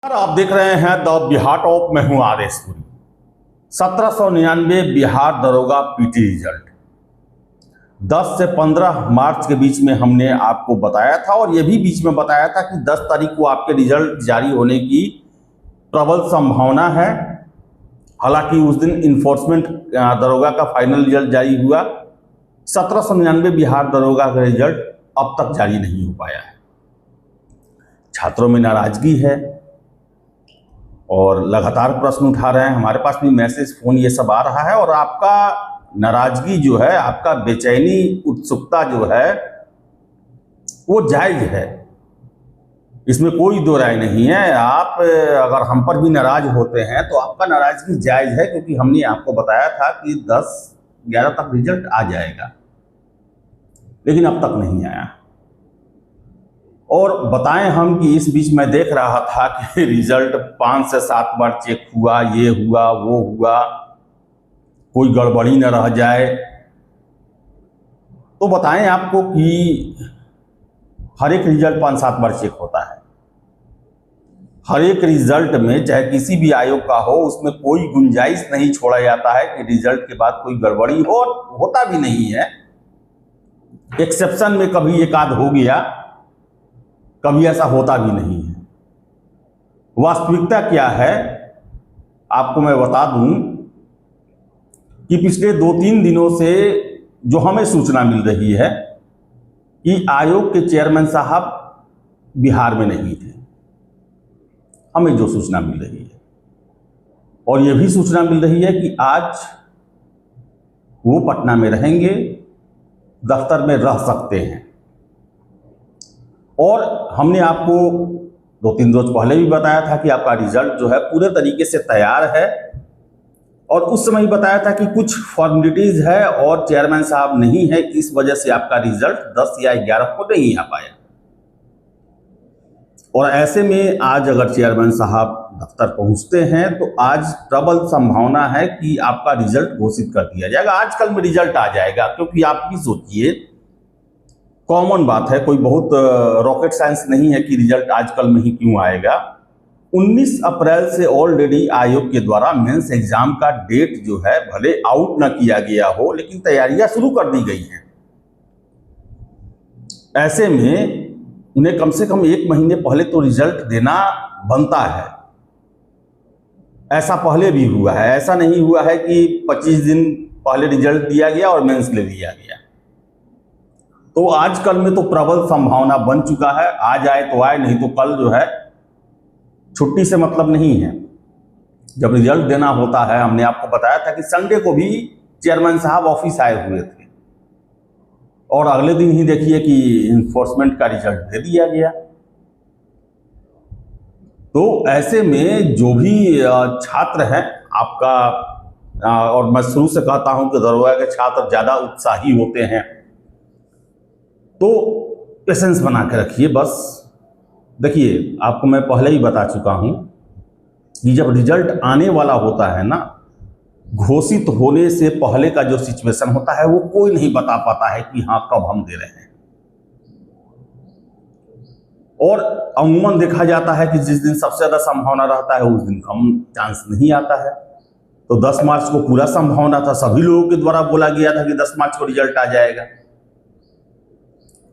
आप देख रहे हैं द बिहार टॉप में हूं आदेश पुरी। 1799 बिहार दरोगा पीटी रिजल्ट 10 से 15 मार्च के बीच में हमने आपको बताया था और यह भी बीच में बताया था कि 10 तारीख को आपके रिजल्ट जारी होने की प्रबल संभावना है। हालांकि उस दिन इन्फोर्समेंट दरोगा का फाइनल रिजल्ट जारी हुआ। 1799 बिहार दरोगा का रिजल्ट अब तक जारी नहीं हो पाया है। छात्रों में नाराजगी है और लगातार प्रश्न उठा रहे हैं। हमारे पास भी मैसेज, फोन ये सब आ रहा है और आपका नाराजगी जो है, आपका बेचैनी, उत्सुकता जो है वो जायज है, इसमें कोई दो राय नहीं है। आप अगर हम पर भी नाराज होते हैं तो आपका नाराजगी जायज है, क्योंकि हमने आपको बताया था कि 10-11 तक रिजल्ट आ जाएगा, लेकिन अब तक नहीं आया। और बताएं हम कि इस बीच मैं देख रहा था कि रिजल्ट 5 से 7 बार चेक हुआ, ये हुआ वो हुआ, कोई गड़बड़ी न रह जाए। तो बताएं आपको कि हर एक रिजल्ट 5-7 बार चेक होता है। हर एक रिजल्ट में, चाहे किसी भी आयोग का हो, उसमें कोई गुंजाइश नहीं छोड़ा जाता है कि रिजल्ट के बाद कोई गड़बड़ी हो, होता भी नहीं है। एक्सेप्शन में कभी एक आध हो गया, कभी ऐसा होता भी नहीं है। वास्तविकता क्या है आपको मैं बता दूं कि पिछले 2-3 दिनों से जो हमें सूचना मिल रही है कि आयोग के चेयरमैन साहब बिहार में नहीं थे। हमें जो सूचना मिल रही है, और यह भी सूचना मिल रही है कि आज वो पटना में रहेंगे, दफ्तर में रह सकते हैं। और हमने आपको 2-3 रोज पहले भी बताया था कि आपका रिजल्ट जो है पूरे तरीके से तैयार है, और उस समय ही बताया था कि कुछ फॉर्मेलिटीज है और चेयरमैन साहब नहीं है, इस वजह से आपका रिजल्ट 10 या 11 को नहीं आ पाया। और ऐसे में आज अगर चेयरमैन साहब दफ्तर पहुंचते हैं तो आज प्रबल संभावना है कि आपका रिजल्ट घोषित कर दिया जाएगा। आजकल में रिजल्ट आ जाएगा, क्योंकि आप भी सोचिए, कॉमन बात है, कोई बहुत रॉकेट साइंस नहीं है कि रिजल्ट आजकल में ही क्यों आएगा। 19 अप्रैल से ऑलरेडी आयोग के द्वारा मेंस एग्जाम का डेट जो है भले आउट ना किया गया हो, लेकिन तैयारियां शुरू कर दी गई हैं। ऐसे में उन्हें कम से कम 1 महीने पहले तो रिजल्ट देना बनता है। ऐसा पहले भी हुआ है, ऐसा नहीं हुआ है कि 25 दिन पहले रिजल्ट दिया गया और मेंस ले लिया गया। तो आजकल में तो प्रबल संभावना बन चुका है, आज आए तो आए, नहीं तो कल जो है छुट्टी से मतलब नहीं है। जब रिजल्ट देना होता है, हमने आपको बताया था कि संडे को भी चेयरमैन साहब ऑफिस आए हुए थे, और अगले दिन ही देखिए कि इन्फोर्समेंट का रिजल्ट दे दिया गया। तो ऐसे में जो भी छात्र हैं आपका, और मैं शुरू से कहता हूं कि दरोगा के छात्र ज़्यादा उत्साही होते हैं, तो पेशेंस बना के रखिए। बस देखिए, आपको मैं पहले ही बता चुका हूं कि जब रिजल्ट आने वाला होता है ना, घोषित होने से पहले का जो सिचुएशन होता है वो कोई नहीं बता पाता है कि हाँ कब हम दे रहे हैं। और अमूमन देखा जाता है कि जिस दिन सबसे ज़्यादा संभावना रहता है उस दिन कम चांस नहीं आता है। तो 10 मार्च को पूरा संभावना था, सभी लोगों के द्वारा बोला गया था कि 10 मार्च को रिजल्ट आ जाएगा।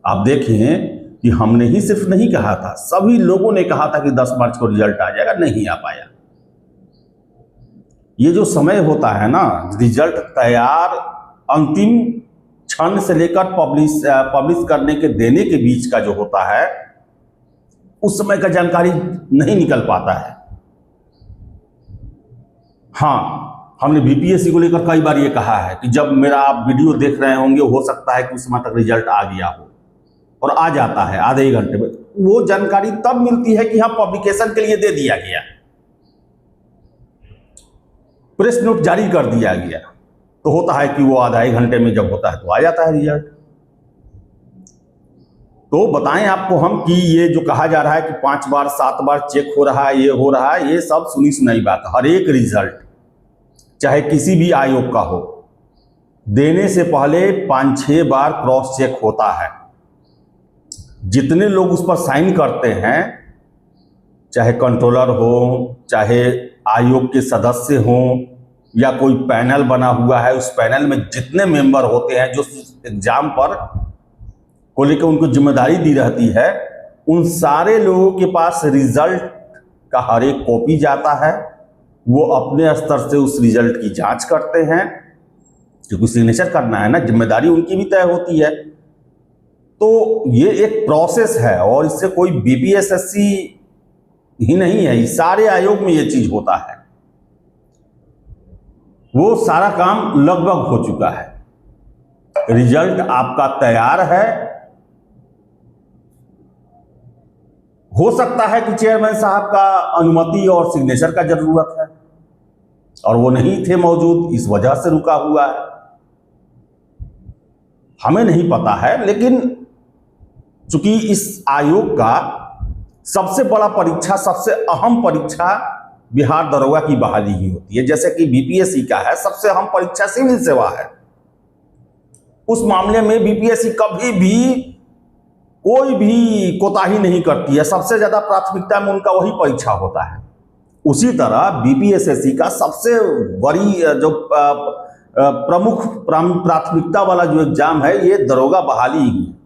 आप देखें कि हमने ही सिर्फ नहीं कहा था, सभी लोगों ने कहा था कि 10 मार्च को रिजल्ट आ जाएगा, नहीं आ पाया। ये जो समय होता है ना, रिजल्ट तैयार अंतिम क्षण से लेकर पब्लिश करने के देने के बीच का जो होता है, उस समय का जानकारी नहीं निकल पाता है। हाँ, हमने बीपीएससी को लेकर कई बार ये कहा है कि जब मेरा आप वीडियो देख रहे होंगे, हो सकता है कि उस समय तक रिजल्ट आ गया हो, और आ जाता है आधे 1 घंटे में। वो जानकारी तब मिलती है कि हाँ पब्लिकेशन के लिए दे दिया गया, प्रेस नोट जारी कर दिया गया, तो होता है कि वो आधा 1 घंटे में जब होता है तो आ जाता है रिजल्ट। तो बताएं आपको हम कि ये जो कहा जा रहा है कि 5 बार 7 बार चेक हो रहा है, ये हो रहा है, ये सब सुनी सुनाई बात है। हर एक रिजल्ट, चाहे किसी भी आयोग का हो, देने से पहले 5-6 बार क्रॉस चेक होता है। जितने लोग उस पर साइन करते हैं चाहे कंट्रोलर हो, चाहे आयोग के सदस्य हों, या कोई पैनल बना हुआ है, उस पैनल में जितने मेंबर होते हैं जो एग्जाम पर को लेकर उनको जिम्मेदारी दी रहती है, उन सारे लोगों के पास रिजल्ट का हर एक कॉपी जाता है। वो अपने स्तर से उस रिजल्ट की जांच करते हैं, क्योंकि सिग्नेचर करना है ना, जिम्मेदारी उनकी भी तय होती है। तो ये एक प्रोसेस है, और इससे कोई बीपीएसएससी ही नहीं है, इस सारे आयोग में ये चीज होता है। वो सारा काम लगभग हो चुका है, रिजल्ट आपका तैयार है। हो सकता है कि चेयरमैन साहब का अनुमति और सिग्नेचर का जरूरत है, और वो नहीं थे मौजूद, इस वजह से रुका हुआ है, हमें नहीं पता है। लेकिन चूंकि इस आयोग का सबसे बड़ा परीक्षा, सबसे अहम परीक्षा बिहार दरोगा की बहाली ही होती है। जैसे कि बीपीएससी का है, सबसे अहम परीक्षा सिविल सेवा है। उस मामले में बीपीएससी कभी भी कोई भी कोताही नहीं करती है, सबसे ज्यादा प्राथमिकता में उनका वही परीक्षा होता है। उसी तरह बीपीएसएससी का सबसे बड़ी जो प्रमुख प्राथमिकता वाला जो एग्जाम है, ये दरोगा बहाली ही है।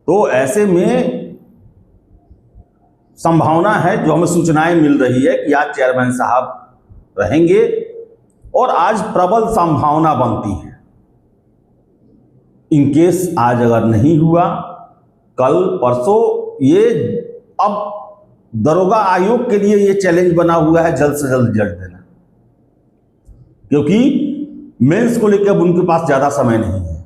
तो ऐसे में संभावना है, जो हमें सूचनाएं मिल रही है कि आज चेयरमैन साहब रहेंगे, और आज प्रबल संभावना बनती है। इनकेस आज अगर नहीं हुआ, कल परसों, ये अब दरोगा आयोग के लिए ये चैलेंज बना हुआ है जल्द से जल्द रिजल्ट देना, क्योंकि मेंस को लेकर उनके पास ज्यादा समय नहीं है,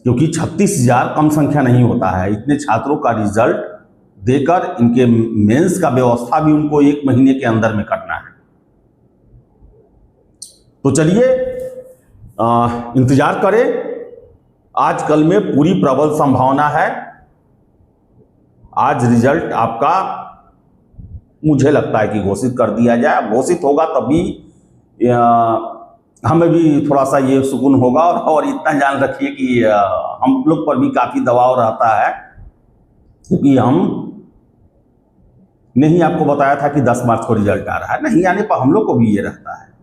क्योंकि 36,000 कम संख्या नहीं होता है। इतने छात्रों का रिजल्ट देकर इनके मेंस का व्यवस्था भी उनको 1 महीने के अंदर में करना है। तो चलिए इंतजार करें, आज कल में पूरी प्रबल संभावना है। आज रिजल्ट आपका मुझे लगता है कि घोषित कर दिया जाए। घोषित होगा तभी हमें भी थोड़ा सा ये सुकून होगा, और इतना जान रखिए कि हम लोग पर भी काफी दबाव रहता है, क्योंकि हम नहीं आपको बताया था कि 10 मार्च को रिजल्ट आ रहा है, नहीं आने पर हम लोग को भी ये रहता है।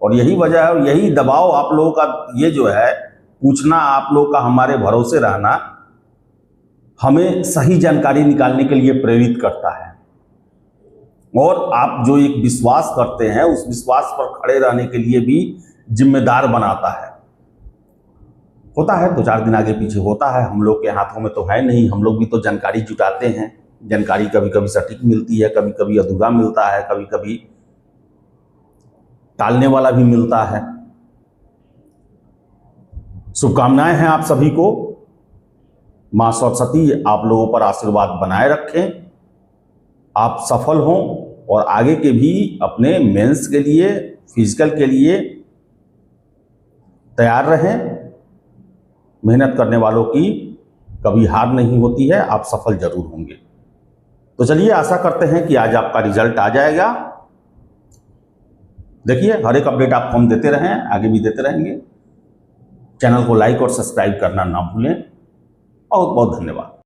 और यही वजह है, यही दबाव आप लोगों का ये जो है पूछना, आप लोग का हमारे भरोसे रहना, हमें सही जानकारी निकालने के लिए प्रेरित करता है। और आप जो एक विश्वास करते हैं, उस विश्वास पर खड़े रहने के लिए भी जिम्मेदार बनाता है। होता है 2-4 दिन आगे पीछे होता है, हम लोग के हाथों में तो है नहीं, हम लोग भी तो जानकारी जुटाते हैं। जानकारी कभी कभी सटीक मिलती है, कभी कभी अधूरा मिलता है, कभी कभी टालने वाला भी मिलता है। शुभकामनाएं हैं आप सभी को। मां सरस्वती आप लोगों पर आशीर्वाद बनाए रखें, आप सफल हों, और आगे के भी अपने मेंस के लिए, फिजिकल के लिए तैयार रहें। मेहनत करने वालों की कभी हार नहीं होती है, आप सफल जरूर होंगे। तो चलिए आशा करते हैं कि आज आपका रिजल्ट आ जाएगा। देखिए, हर एक अपडेट आपको हम देते रहें, आगे भी देते रहेंगे। चैनल को लाइक और सब्सक्राइब करना ना भूलें। बहुत बहुत धन्यवाद।